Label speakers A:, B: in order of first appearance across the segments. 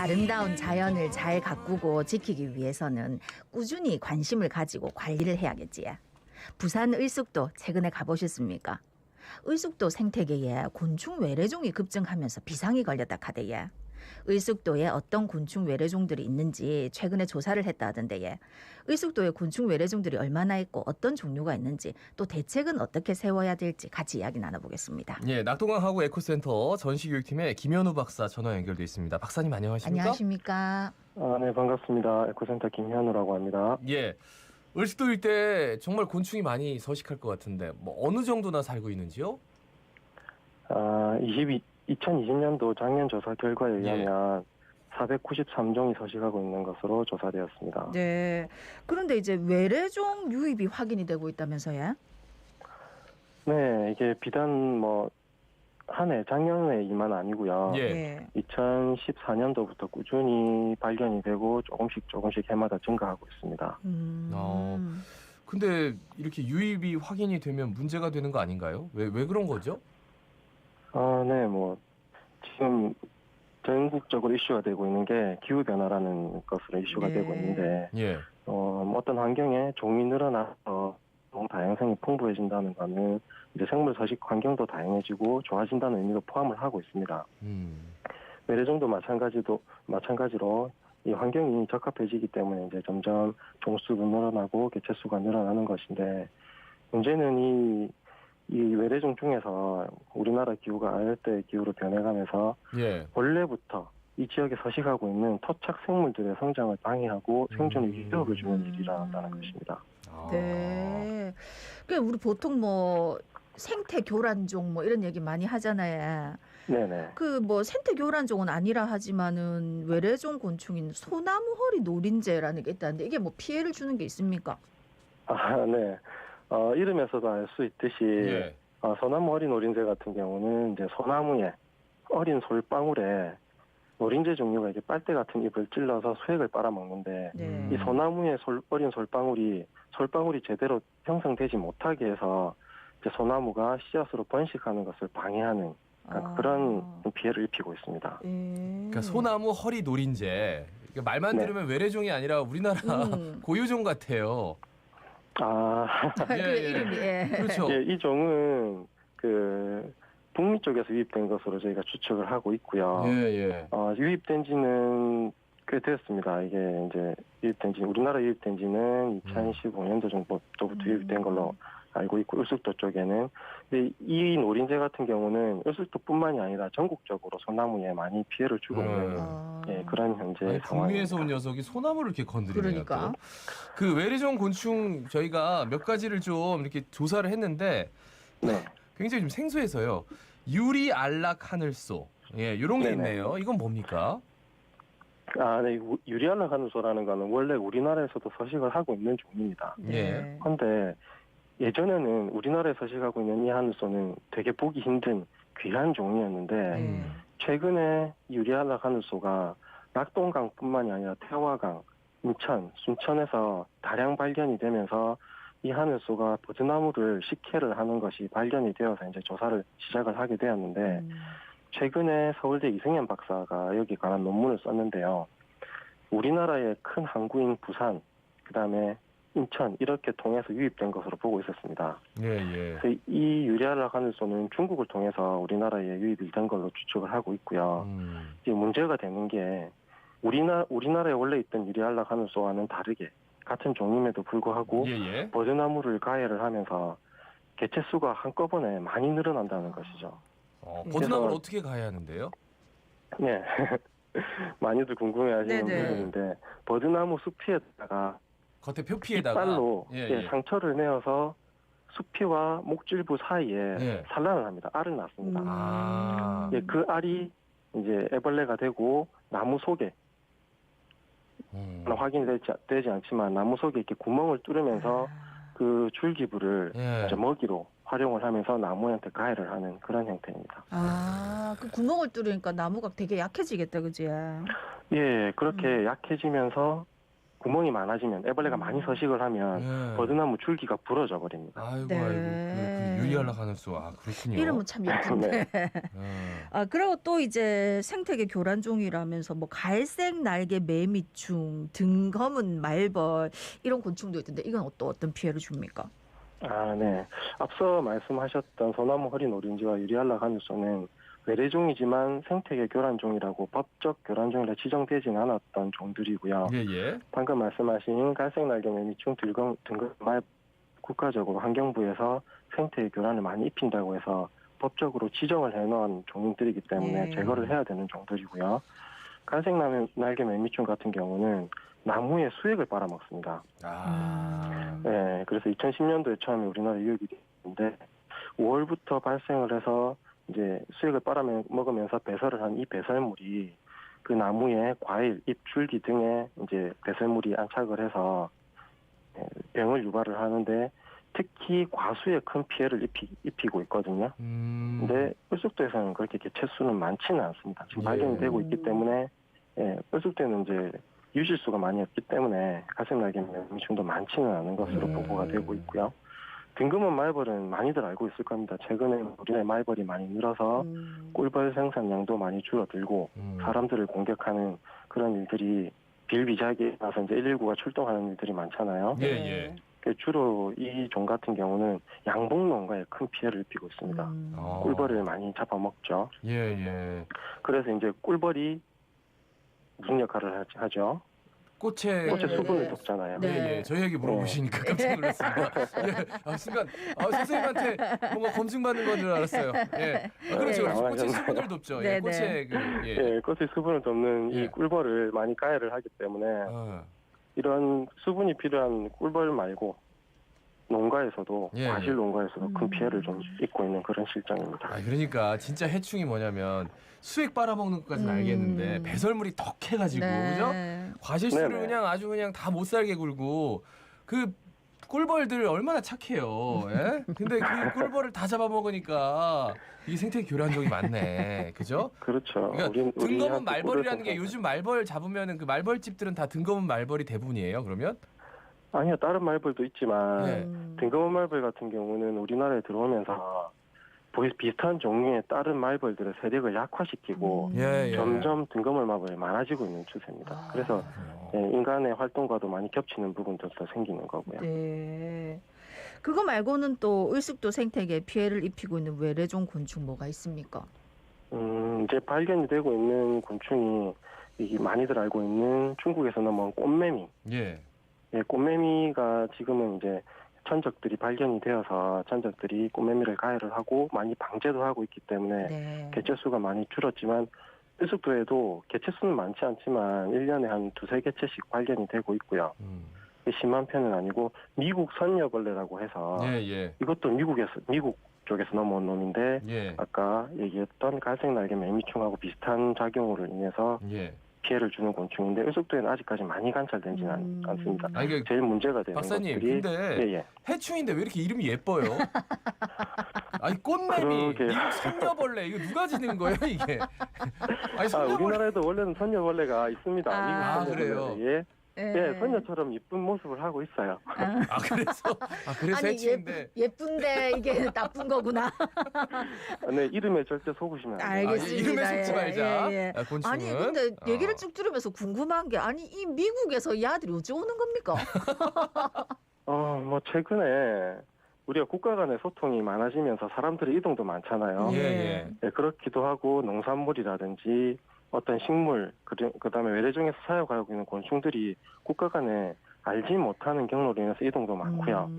A: 아름다운 자연을 잘 가꾸고 지키기 위해서는 꾸준히 관심을 가지고 관리를 해야겠지. 부산 을숙도 최근에 가보셨습니까? 을숙도 생태계에 곤충 외래종이 급증하면서 비상이 걸렸다 카대예. 을숙도에 어떤 곤충 외래종들이 있는지 최근에 조사를 했다 하던데, 을숙도에 곤충 외래종들이 얼마나 있고 어떤 종류가 있는지, 또 대책은 어떻게 세워야 될지 같이 이야기 나눠보겠습니다.
B: 예, 낙동강하구 에코센터 전시교육팀의 김현우 박사 전화 연결돼 있습니다. 박사님 안녕하십니까?
A: 안녕하십니까?
C: 네, 반갑습니다. 에코센터 김현우라고 합니다.
B: 예, 을숙도 일대 정말 곤충이 많이 서식할 것 같은데 뭐 어느 정도나 살고 있는지요?
C: 2020년도 작년 조사 결과에 의하면 493종이 서식하고 있는 것으로 조사되었습니다.
A: 네. 그런데 이제 외래종 유입이 확인이 되고 있다면서요?
C: 네, 이게 비단 한 해, 작년에 이만 아니고요.
B: 예.
C: 2014년도부터 꾸준히 발견이 되고 조금씩 해마다 증가하고 있습니다.
B: 근데 이렇게 유입이 확인이 되면 문제가 되는 거 아닌가요? 왜 그런 거죠?
C: 네, 지금 전국적으로 이슈가 되고 있는 게 기후변화라는 것으로 이슈가 되고 있는데,
B: 예.
C: 어떤 환경에 종이 늘어나서 다양성이 풍부해진다는 거는 이제 생물 서식 환경도 다양해지고 좋아진다는 의미도 포함을 하고 있습니다. 외래종도 마찬가지로 이 환경이 적합해지기 때문에 이제 점점 종수가 늘어나고 개체수가 늘어나는 것인데, 문제는 이 외래종 중에서 우리나라 기후가 아열대 기후로 변해가면서 원래부터 이 지역에 서식하고 있는 토착 생물들의 성장을 방해하고 생존에 위협을 주는 일이 일어난다는 것입니다.
A: 네. 그러니까 우리 보통 생태 교란종 이런 얘기 많이 하잖아요.
C: 네네.
A: 생태 교란종은 아니라 하지만은 외래종 곤충인 소나무 허리 노린재라는 게 있다는데, 이게 피해를 주는 게 있습니까?
C: 네. 이름에서도 알 수 있듯이 소나무 어린 노린재 같은 경우는 이제 소나무의 어린 솔방울에 노린재 종류가 이제 빨대 같은 잎을 찔러서 수액을 빨아먹는데, 이 소나무의 어린 솔방울이 제대로 형성되지 못하게 해서 이제 소나무가 씨앗으로 번식하는 것을 방해하는 그런 피해를 입히고 있습니다.
B: 그러니까 소나무 허리 노린재. 말만 들으면 외래종이 아니라 우리나라 고유종 같아요.
A: 이름이.
B: 그렇죠.
C: 이 종은 북미 쪽에서 유입된 것으로 저희가 추측을 하고 있고요. 유입된 지는 꽤 됐습니다. 이게 이제 우리나라 유입된 지는 2015년도 정도부터 유입된 걸로 알고 있고, 을숙도 쪽에는. 근데 이 노린재 같은 경우는 을숙도뿐만이 아니라 전국적으로 소나무에 많이 피해를 주고 있는 그런 현재 상황입니다.
B: 북미에서 온 녀석이 소나무를 이렇게 건드리네요.
A: 그러니까.
B: 그 외래종 곤충 저희가 몇 가지를 좀 이렇게 조사를 했는데 굉장히 좀 생소해서요. 유리 알락 하늘소. 이런 게 있네요. 이건 뭡니까?
C: 네. 유리 알락 하늘소라는 거는 원래 우리나라에서도 서식을 하고 있는 종입니다. 그런데 예전에는 우리나라에 서식하고 있는 이 하늘소는 되게 보기 힘든 귀한 종이었는데, 최근에 유리 알락 하늘소가 낙동강뿐만이 아니라 태화강, 인천, 순천에서 다량 발견이 되면서 이 하늘소가 버드나무를 식혜를 하는 것이 발견이 되어서 이제 조사를 시작을 하게 되었는데, 최근에 서울대 이승현 박사가 여기 관한 논문을 썼는데요. 우리나라의 큰 항구인 부산, 그다음에 인천 이렇게 통해서 유입된 것으로 보고 있었습니다. 그래서 이 유리알락 하늘소는 중국을 통해서 우리나라에 유입이 된 걸로 추측을 하고 있고요. 이제 문제가 되는 게 우리나라에 원래 있던 유리알락 하늘소와는 다르게 같은 종임에도 불구하고 버드나무를 가해를 하면서 개체수가 한꺼번에 많이 늘어난다는 것이죠.
B: 버드나무를 어떻게 가해하는데요?
C: 네. 많이들 궁금해하시는 부분인데, 버드나무 숲에다가
B: 겉에 표피에다가
C: 이빨로 상처를 내어서 수피와 목줄부 사이에 산란을 합니다. 알을 낳습니다. 그 알이 이제 애벌레가 되고 나무 속에 확인이 되지 않지만 나무 속에 이렇게 구멍을 뚫으면서 그 줄기부를 이제 먹이로 활용을 하면서 나무한테 가해를 하는 그런 형태입니다.
A: 그 구멍을 뚫으니까 나무가 되게 약해지겠다, 그지?
C: 그렇게 약해지면서 구멍이 많아지면 애벌레가 많이 서식을 하면
B: 네.
C: 버드나무 줄기가 부러져 버립니다.
B: 아이고
A: 네.
B: 아이고 그 유리알락 하늘소 아 그렇군요.
A: 이름은 참 예쁜데. 아, 그리고 또 이제 생태계 교란종이라면서 뭐 갈색 날개 매미충, 등검은 말벌 이런 곤충도 있던데 이건 또 어떤 피해를 줍니까?
C: 아, 네. 앞서 말씀하셨던 소나무 허린 오렌지와 유리알락 하늘소는 외래종이지만 생태계 교란종이라고 법적 교란종이라 지정되진 않았던 종들이고요.
B: 예예.
C: 방금 말씀하신 갈색날개 매미충, 등검 말 국가적으로 환경부에서 생태계 교란을 많이 입힌다고 해서 법적으로 지정을 해놓은 종들이기 때문에
A: 예.
C: 제거를 해야 되는 종들이고요. 갈색날개 매미충 같은 경우는 나무의 수액을 빨아먹습니다.
B: 아.
C: 네, 그래서 2010년도에 처음에 우리나라 유역이 됐는데 5월부터 발생을 해서 이제 수액을 빨아먹으면서 배설을 한 이 배설물이 그 나무의 과일, 잎, 줄기 등에 이제 배설물이 안착을 해서 병을 유발을 하는데 특히 과수에 큰 피해를 입히고 있거든요. 근데 뿔쑥대에서는 그렇게 개체 수는 많지는 않습니다. 지금
B: 예.
C: 발견이 되고 있기 때문에 뿔쑥대는 이제 유실수가 많이 없기 때문에 갈색날개 매미충도 많지는 않은 것으로 보고가 되고 있고요. 등검은 말벌은 많이들 알고 있을 겁니다. 최근에 우리나라에 말벌이 많이 늘어서 꿀벌 생산량도 많이 줄어들고 사람들을 공격하는 그런 일들이 비일비재하게 나서 이제 119가 출동하는 일들이 많잖아요.
B: 예예.
C: 주로 이 종 같은 경우는 양봉 농가에 큰 피해를 입히고 있습니다. 꿀벌을 많이 잡아먹죠.
B: 예예.
C: 그래서 이제 꿀벌이 무슨 역할을 하죠?
B: 꽃에
C: 꽃의
A: 네.
C: 수분을 돕잖아요.
A: 네.
B: 예예. 저희에게 물어보시니까 깜짝 놀랐습니다. 예. 아, 순간 선생님한테 뭔가 검증받는 건 줄 알았어요. 예. 아, 그렇죠.
C: 네.
B: 꽃의 수분을 돕죠.
A: 네,
B: 예. 꽃에 그 예.
C: 예, 꽃의 수분을 돕는
B: 예.
C: 이 꿀벌을 많이 가해를 하기 때문에
B: 어.
C: 이런 수분이 필요한 꿀벌 말고 농가에서도
B: 예,
C: 과실
B: 예.
C: 농가에서도 큰 피해를 좀 입고 있는 그런 실정입니다.
B: 아, 그러니까 진짜 해충이 뭐냐면 수액 빨아먹는 것까지는 알겠는데 배설물이 덕해가지고 그죠? 과실수를
C: 네네.
B: 그냥 아주 그냥 다 못 살게 굴고 그 꿀벌들 얼마나 착해요. 예? 근데 그 꿀벌을 다 잡아먹으니까 이 생태계 교란종이 많네. 그죠?
C: 그렇죠.
B: 그러니까
C: 우리
B: 등검은
C: 한테
B: 말벌이라는
C: 꿀을
B: 게 요즘 말벌 잡으면은 그 말벌집들은 다 등검은 말벌이 대부분이에요. 그러면?
C: 아니요, 다른 말벌도 있지만
B: 네.
C: 등검은 말벌 같은 경우는 우리나라에 들어오면서 비슷한 종류의 다른 말벌들의 세력을 약화시키고
B: 예.
C: 점점 등검은 말벌이 많아지고 있는 추세입니다. 그래서 인간의 활동과도 많이 겹치는 부분들도 생기는 거고요.
A: 네. 그거 말고는 또 을숙도 생태계에 피해를 입히고 있는 외래종 곤충 뭐가 있습니까?
C: 이제 발견이 되고 있는 곤충이 많이들 알고 있는 중국에서는 뭐 꽃매미.
B: 예.
C: 예, 꽃매미가 지금은 이제 천적들이 발견이 되어서 천적들이 꽃매미를 가해를 하고 많이 방제도 하고 있기 때문에
A: 네.
C: 개체 수가 많이 줄었지만 을숙도에도 개체 수는 많지 않지만 1년에 한 두세 개체씩 발견이 되고 있고요. 심한 편은 아니고 미국 선녀벌레라고 해서
B: 예.
C: 이것도 미국 쪽에서 넘어온 놈인데
B: 예.
C: 아까 얘기했던 갈색날개 매미충하고 비슷한 작용으로 인해서
B: 예.
C: 피해를 주는 곤충인데 을숙도에는 아직까지 많이 관찰되지는 않습니다.
B: 아니, 그
C: 제일 문제가 되는
B: 박사님,
C: 것들이
B: 근데 해충인데 왜 이렇게 이름이 예뻐요? 아니 꽃매미,
C: 그러게요.
B: 미국 선녀벌레 이거 누가 지는 거예요 이게? 아니 선녀벌레.
C: 우리나라에도 원래는 선녀벌레가 있습니다.
A: 아,
C: 미국 선녀벌레.
B: 그래요?
C: 예, 선녀처럼 이쁜 모습을 하고 있어요.
B: 아 그래서
A: 아니
B: 해충인데.
A: 예쁜데 이게 나쁜 거구나.
C: 네, 이름에 절대 속으시면 안 돼요.
A: 알겠습니다.
B: 이름에 속지 말자.
A: 예.
B: 아, 곤충은.
A: 아니 근데 얘기를 쭉 들으면서 궁금한 게 아니 이 미국에서 이 아들이 어찌 오는 겁니까?
C: 뭐 최근에 우리가 국가 간의 소통이 많아지면서 사람들의 이동도 많잖아요.
B: 예.
C: 네, 그렇기도 하고 농산물이라든지 어떤 식물, 그다음에 외래종에서 사용하고 있는 곤충들이 국가 간에 알지 못하는 경로로 인해서 이동도 많고요.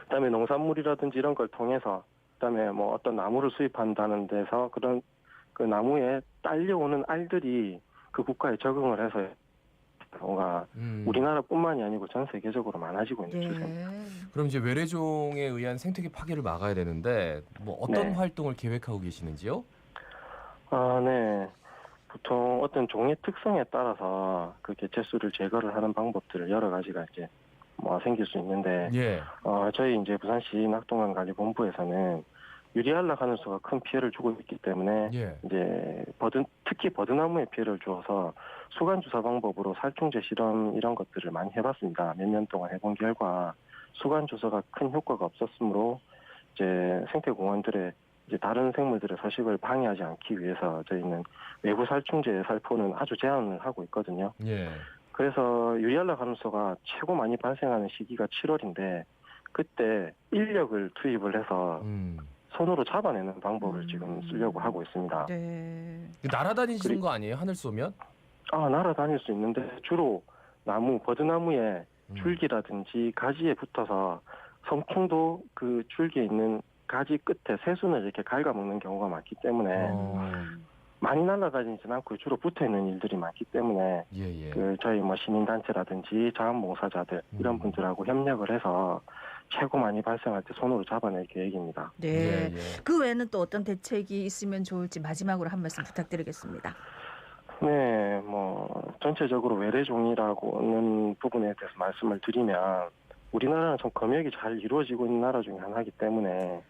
C: 그다음에 농산물이라든지 이런 걸 통해서 그다음에 뭐 어떤 나무를 수입한다는 데서 그런 그 나무에 딸려오는 알들이 그 국가에 적응을 해서 뭔가 우리나라뿐만이 아니고 전 세계적으로 많아지고 있는 추세입니다.
B: 그럼 이제 외래종에 의한 생태계 파괴를 막아야 되는데 뭐 어떤
C: 네.
B: 활동을 계획하고 계시는지요?
C: 네. 보통 어떤 종의 특성에 따라서 그 개체수를 제거를 하는 방법들을 여러 가지가 이제 뭐 생길 수 있는데
B: 예.
C: 저희 이제 부산시 낙동강관리본부에서는 유리알락 하늘소가 큰 피해를 주고 있기 때문에
B: 예.
C: 이제 특히 버드나무에 피해를 주어서 수간 주사 방법으로 살충제 실험 이런 것들을 많이 해봤습니다. 몇 년 동안 해본 결과 수간 주사가 큰 효과가 없었으므로 이제 생태공원들의 이제 다른 생물들의 서식을 방해하지 않기 위해서 저희는 외부 살충제 살포는 아주 제한을 하고 있거든요.
B: 예.
C: 그래서 유리알락 하늘소가 최고 많이 발생하는 시기가 7월인데 그때 인력을 투입을 해서 손으로 잡아내는 방법을 지금 쓰려고 하고 있습니다.
D: 네.
B: 날아다니시는 거 아니에요? 하늘 쏘면?
C: 날아다닐 수 있는데 주로 나무, 버드나무에 줄기라든지 가지에 붙어서 성충도 그 줄기에 있는 가지 끝에 새순을 이렇게 갉아먹는 경우가 많기 때문에 많이 날아다니지는 않고 주로 붙어있는 일들이 많기 때문에
B: 예.
C: 저희 뭐 시민단체라든지 자원봉사자들 이런 분들하고 협력을 해서 최고 많이 발생할 때 손으로 잡아낼 계획입니다.
A: 네.
B: 예.
A: 그 외에는 또 어떤 대책이 있으면 좋을지 마지막으로 한 말씀 부탁드리겠습니다.
C: 네, 뭐 전체적으로 외래종이라고는 부분에 대해서 말씀을 드리면 우리나라는 참 검역이 잘 이루어지고 있는 나라 중에 하나이기 때문에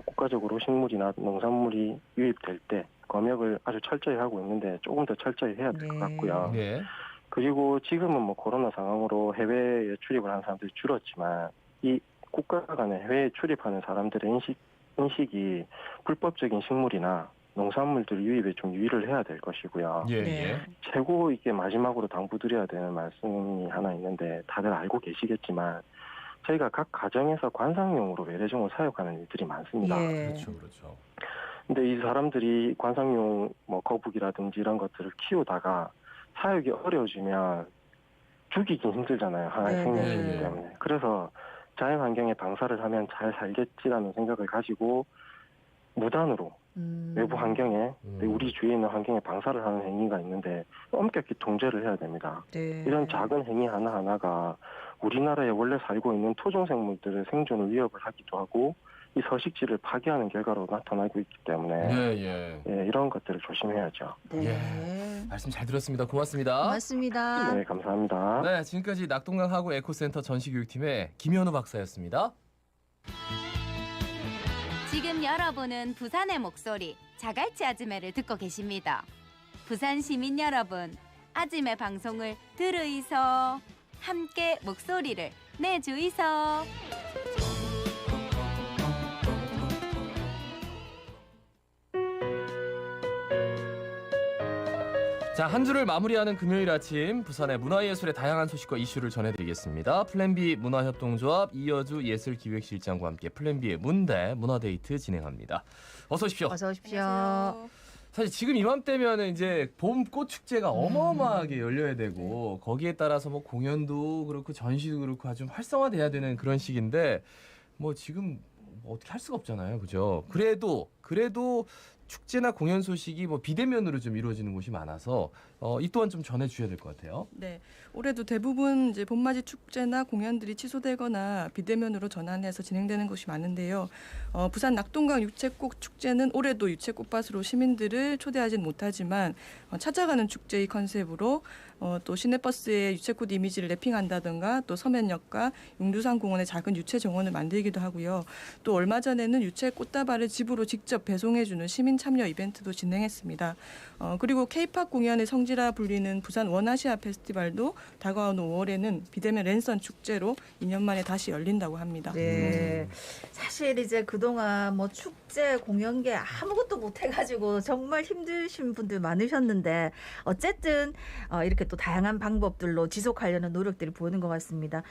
C: 국가적으로 식물이나 농산물이 유입될 때 검역을 아주 철저히 하고 있는데 조금 더 철저히 해야 될 것 같고요.
B: 네.
C: 그리고 지금은 뭐 코로나 상황으로 해외에 출입을 하는 사람들이 줄었지만 이 국가 간에 해외에 출입하는 사람들의 인식이 불법적인 식물이나 농산물들 유입에 좀 유의를 해야 될 것이고요.
B: 예.
A: 네.
C: 최고 이게 마지막으로 당부드려야 되는 말씀이 하나 있는데 다들 알고 계시겠지만 저희가 각 가정에서 관상용으로 외래종을 사육하는 일들이 많습니다.
A: 예.
B: 그렇죠.
C: 근데 이 사람들이 관상용 뭐 거북이라든지 이런 것들을 키우다가 사육이 어려워지면 죽이긴 힘들잖아요. 하나의
A: 네,
C: 생명이기
B: 네.
C: 때문에. 그래서 자연 환경에 방사를 하면 잘 살겠지라는 생각을 가지고 무단으로 외부 환경에 우리 주위에 있는 환경에 방사를 하는 행위가 있는데 엄격히 통제를 해야 됩니다.
A: 네.
C: 이런 작은 행위 하나하나가 우리나라에 원래 살고 있는 토종 생물들의 생존을 위협을 하기도 하고 이 서식지를 파괴하는 결과로 나타나고 있기 때문에
B: 예.
C: 이런 것들을 조심해야죠.
A: 네.
B: 말씀 잘 들었습니다. 고맙습니다.
A: 고맙습니다.
C: 네, 감사합니다.
B: 네, 지금까지 낙동강 하구 에코센터 전시교육팀의 김현우 박사였습니다.
E: 지금 여러분은 부산의 목소리 자갈치 아지매를 듣고 계십니다. 부산 시민 여러분, 아지매 방송을 들으이소. 함께 목소리를 내주이소.
B: 자, 한 주를 마무리하는 금요일 아침 부산의 문화예술의 다양한 소식과 이슈를 전해드리겠습니다. 플랜B 문화협동조합 이여주 예술기획실장과 함께 플랜B의 문대 문화데이트 진행합니다. 어서 오십시오.
A: 어서 오십시오.
D: 안녕하세요.
B: 사실 지금 이맘때면은 이제 봄 꽃 축제가 어마어마하게 열려야 되고 거기에 따라서 뭐 공연도 그렇고 전시도 그렇고 아주 활성화돼야 되는 그런 시기인데 뭐 지금 뭐 어떻게 할 수가 없잖아요, 그죠? 그래도 축제나 공연 소식이 뭐 비대면으로 좀 이루어지는 곳이 많아서 이 또한 좀 전해주셔야 될 것 같아요.
D: 네, 올해도 대부분 이제 봄맞이 축제나 공연들이 취소되거나 비대면으로 전환해서 진행되는 곳이 많은데요. 부산 낙동강 유채꽃 축제는 올해도 유채꽃밭으로 시민들을 초대하진 못하지만 찾아가는 축제의 컨셉으로 또 시내버스에 유채꽃 이미지를 랩핑한다든가 또 서면역과 용두산 공원에 작은 유채 정원을 만들기도 하고요. 또 얼마 전에는 유채 꽃다발을 집으로 직접 배송해주는 시민 참여 이벤트도 진행했습니다. 그리고 K-팝 공연의 성지라 불리는 부산 원아시아 페스티벌도 다가오는 5월에는 비대면 랜선 축제로 2년 만에 다시 열린다고 합니다.
A: 네. 사실 이제 그동안 뭐 축제, 공연계 아무것도 못 해가지고 정말 힘드신 분들 많으셨는데 어쨌든 이렇게 또 다양한 방법들로 지속하려는 노력들이 보이는 것 같습니다.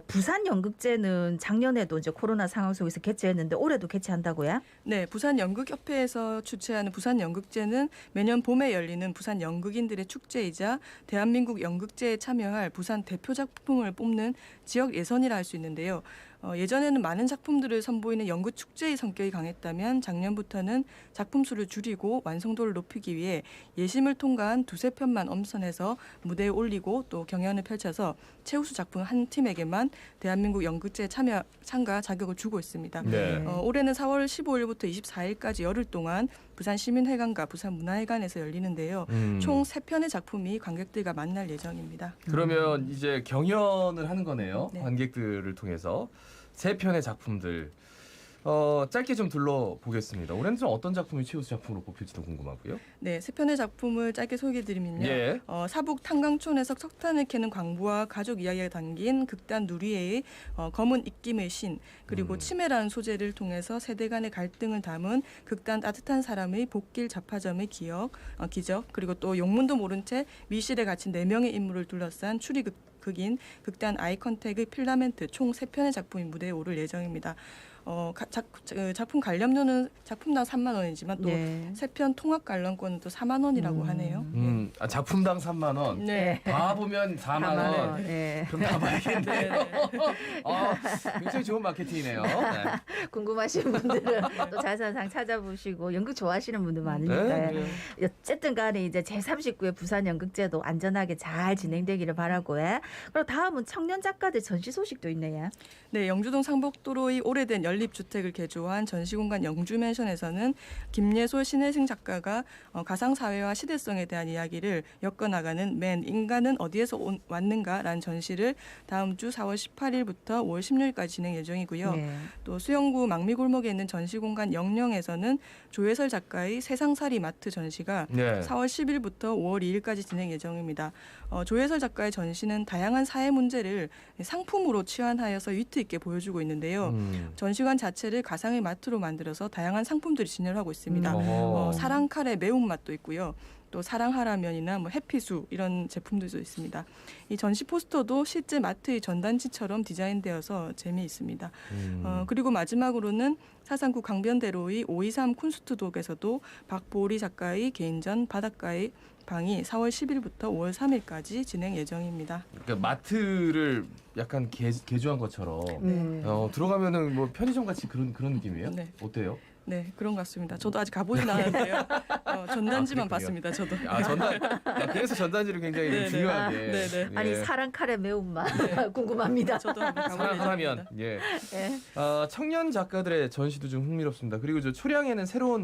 A: 부산 연극제는 작년에도 이제 코로나 상황 속에서 개최했는데 올해도 개최한다고요?
D: 네, 부산 연극협회에서 주최하는 부산 연극제는 매년 봄에 열리는 부산 연극인들의 축제이자 대한민국 연극제에 참여할 부산 대표 작품을 뽑는 지역 예선이라 할 수 있는데요. 예전에는 많은 작품들을 선보이는 연극 축제의 성격이 강했다면 작년부터는 작품 수를 줄이고 완성도를 높이기 위해 예심을 통과한 두세 편만 엄선해서 무대에 올리고 또 경연을 펼쳐서 최우수 작품 한 팀에게만 대한민국 연극제에 참가 자격을 주고 있습니다.
B: 네.
D: 올해는 4월 15일부터 24일까지 열흘 동안 부산 시민회관과 부산 문화회관에서 열리는데요. 총 3편의 작품이 관객들과 만날 예정입니다.
B: 그러면 이제 경연을 하는 거네요.
D: 네.
B: 관객들을 통해서 3편의 작품들. 짧게 좀 둘러보겠습니다. 올해는 좀 어떤 작품이 최우수 작품으로 뽑힐지도 궁금하고요.
D: 네, 세 편의 작품을 짧게 소개해드리면요.
B: 예.
D: 사북 탄광촌에서 석탄을 캐는 광부와 가족 이야기가 담긴 극단 누리에의 검은 입김의 신, 그리고 치매라는 소재를 통해서 세대 간의 갈등을 담은 극단 따뜻한 사람의 복길 잡화점의 기적, 그리고 또 용문도 모른 채 미실에 갇힌 4명의 인물을 둘러싼 추리극인 극단 아이컨택의 필라멘트 총 3편의 작품이 무대에 오를 예정입니다. 작품 관람료는 작품당 3만 원이지만 또
A: 네.
D: 3편 통합 관람권은 또 4만 원이라고 하네요.
B: 작품당 3만 원.
D: 네.
B: 다 보면 4만 원.
A: 네.
B: 그럼 다 봐야겠네요. 굉장히 좋은 마케팅이네요. 네.
A: 궁금하신 분들은 또 자세상 찾아보시고 연극 좋아하시는 분들 많으니까
B: 네.
A: 어쨌든 간에 이제 제39회 부산 연극제도 안전하게 잘 진행되기를 바라고 해. 그리고 다음은 청년 작가들 전시 소식도 있네요.
D: 네, 영주동 상복도로의 오래된 연립주택을 개조한 전시공간 영주맨션에서는 김예솔 신혜승 작가가 가상사회와 시대성에 대한 이야기를 엮어나가는 맨 인간은 어디에서 왔는가라는 전시를 다음 주 4월 18일부터 5월 16일까지 진행 예정이고요.
A: 네.
D: 또 수영구 망미골목에 있는 전시공간 영령에서는 조혜설 작가의 세상살이 마트 전시가
B: 네.
D: 4월 10일부터 5월 2일까지 진행 예정입니다. 조혜설 작가의 전시는 다양한 사회 문제를 상품으로 치환하여서 위트 있게 보여주고 있는데요. 전시관 자체를 가상의 마트로 만들어서 다양한 상품들이 진열하고 있습니다. 사랑 카레 매운맛도 있고요. 또 사랑하라면이나 해피수 이런 제품들도 있습니다. 이 전시 포스터도 실제 마트의 전단지처럼 디자인되어서 재미있습니다. 그리고 마지막으로는 사상구 강변대로의 523 쿤스트독에서도 박보리 작가의 개인전 바닷가의 방이 4월 10일부터 5월 3일까지 진행 예정입니다.
B: 그러니까 마트를 약간 개조한 것처럼 들어가면은 뭐 편의점 같이 그런 느낌이에요?
D: 네.
B: 어때요?
D: 네, 그런 것 같습니다. 저도 아직 가보진 않았는데요. 전단지만
B: 그랬군요.
D: 봤습니다. 저도.
B: 그래서 전단지를 굉장히
D: 네네.
B: 중요하게.
D: 네네.
B: 예.
A: 아니 사랑 카레 매운맛 궁금합니다.
D: 저도 한번 가볼
B: 사랑하면
D: 예정입니다.
B: 예.
A: 네.
B: 청년 작가들의 전시도 좀 흥미롭습니다. 그리고 저 초량에는 새로운